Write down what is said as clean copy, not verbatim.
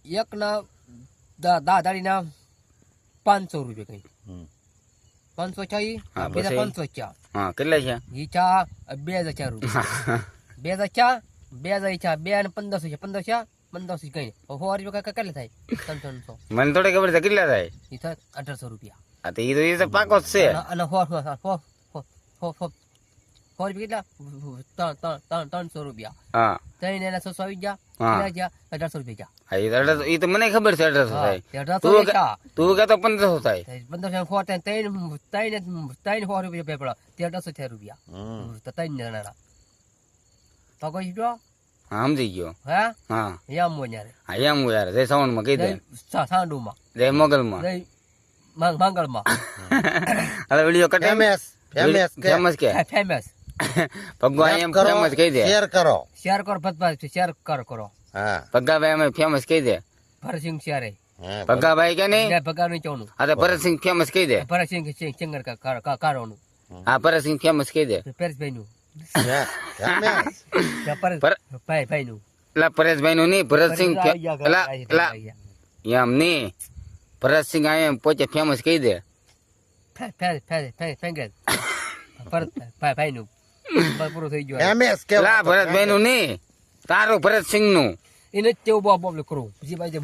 એકના દાડીના 500 રૂપિયા કઈ 500 ચા બીજા 500 ચા કેટલા છે ઈ ચા 2000 રૂપિયા 2000 ચા 2000 ચા 2 ને 1500 છે 15 ચા 1500 કઈ 100 રૂપિયા કેટલા થાય 300 મને થોડી ખબર છે કેટલા થાય ઈ થાય 1800 રૂપિયા આ તો ઈ તો પાકો જ છે અને 100 કેટલા 300 રૂપિયા હા ત્રણ એના 600 આવી ગયા 1800 રૂપિયા ઈ તો મને ખબર છે 1800 થાય તું કહેતો 1500 થાય 1500 ત્રણ 100 રૂપિયા પેપડા 1800 રૂપિયા તો ત્રણ જણા તો કોઈ જો હા સમજી ગયો હા હા યામ મોન્યારે હા એમ યાર જય સાવણમાં કહી દે સાંડુમાં જય મોગલમાં જય મંગળમાં હવે વિડિયો કટ ફેમસ કે ફેમસ ભગવાન એમ ફેમસ કહી દે શેર કરો શેર કરો હા ભગાભાઈ અમે ફેમસ કહી દે ભરતસિંહ શેરે ભગાભાઈ કે નહીં ભગાનું ચોનું હા તો ભરતસિંહ ફેમસ કહી દે ભરતસિંહ સિંગર કારોનું હા ભરતસિંહ ફેમસ કહી દે પરેશભાઈ નું ભાઈ નું એટલે પરેશભાઈ નું નહીં ભરતસિંહ એમ નહીં ભરતસિંહ એમ પોતે ફેમસ કહી દે ભાઈ નું પૂરું થઈ ગયું એમએસ કે ભરતભાઈ નું નહીં તારું ભરતસિંહ નું એને જ તેવું બોબલું કરું પછી